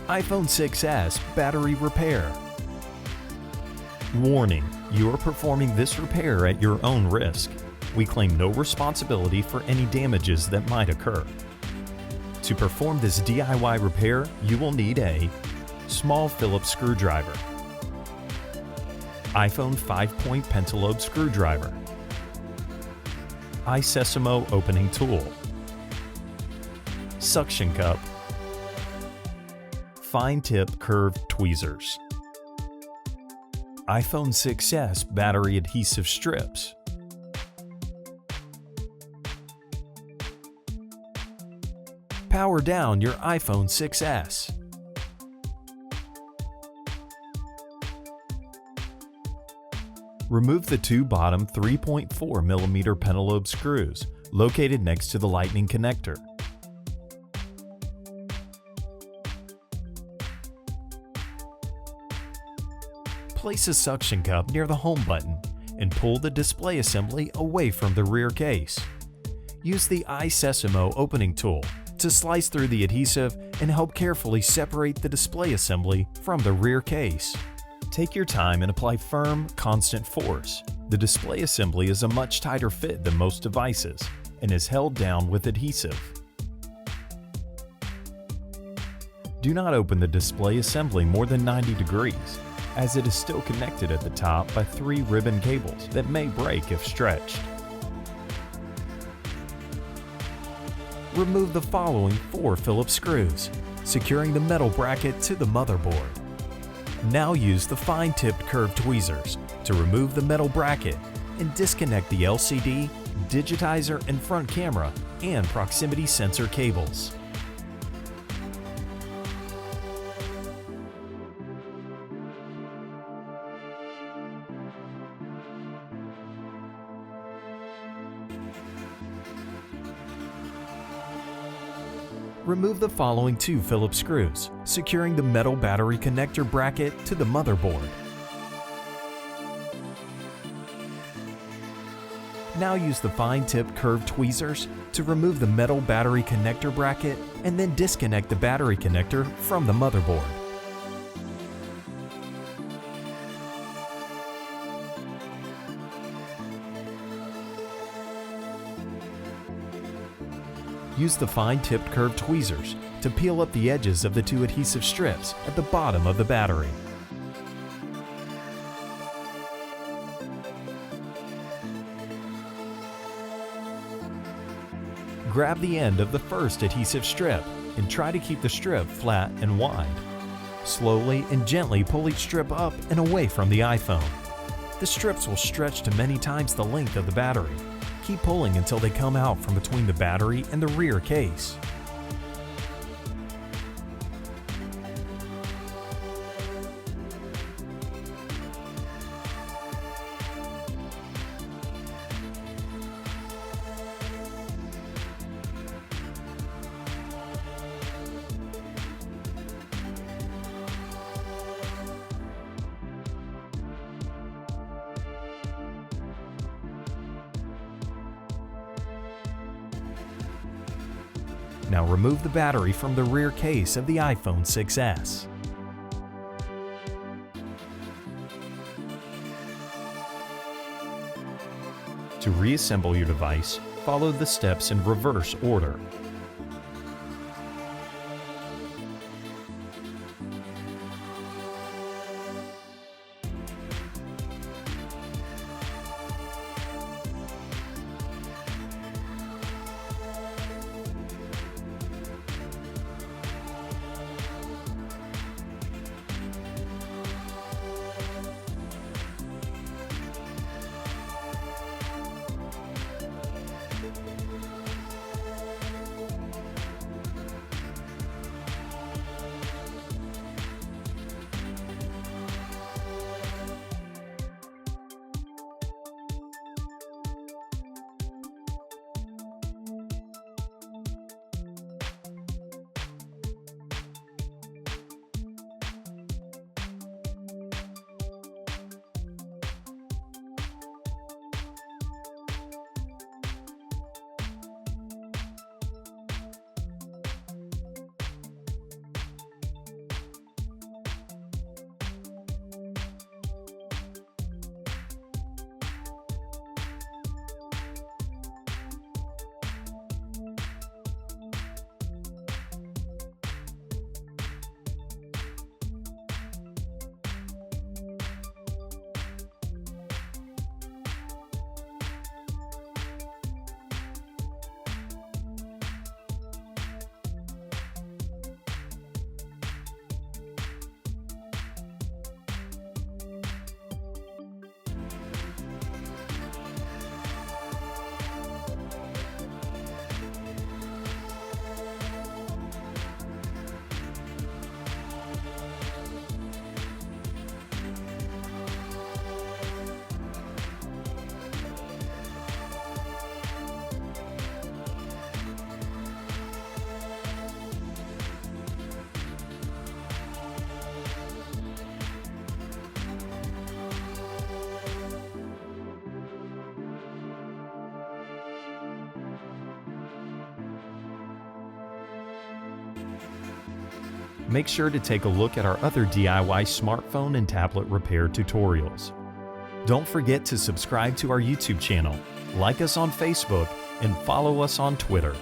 iPhone 6s battery repair. Warning: you are performing this repair at your own risk. We claim no responsibility for any damages that might occur. To perform this DIY repair, you will need a small Phillips screwdriver, iPhone 5-point pentalobe screwdriver, iSesamo opening tool, suction cup, fine tip curved tweezers, iPhone 6s battery adhesive strips, power down your iPhone 6s. Remove the two bottom 3.4mm pentalobe screws located next to the lightning connector. Place a suction cup near the home button and pull the display assembly away from the rear case. Use the iSesamo opening tool to slice through the adhesive and help carefully separate the display assembly from the rear case. Take your time and apply firm, constant force. The display assembly is a much tighter fit than most devices and is held down with adhesive. Do not open the display assembly more than 90 degrees, as it is still connected at the top by 3 ribbon cables that may break if stretched. Remove the following 4 Phillips screws, securing the metal bracket to the motherboard. Now use the fine-tipped curved tweezers to remove the metal bracket and disconnect the LCD, digitizer and front camera and proximity sensor cables. Remove the following 2 Phillips screws, securing the metal battery connector bracket to the motherboard. Now use the fine-tipped curved tweezers to remove the metal battery connector bracket and then disconnect the battery connector from the motherboard. Use the fine-tipped curved tweezers to peel up the edges of the 2 adhesive strips at the bottom of the battery. Grab the end of the first adhesive strip and try to keep the strip flat and wide. Slowly and gently pull each strip up and away from the iPhone. The strips will stretch to many times the length of the battery. Keep pulling until they come out from between the battery and the rear case. Now remove the battery from the rear case of the iPhone 6s. To reassemble your device, follow the steps in reverse order. make sure to take a look at our other DIY smartphone and tablet repair tutorials. Don't forget to subscribe to our YouTube channel, like us on Facebook, and follow us on Twitter.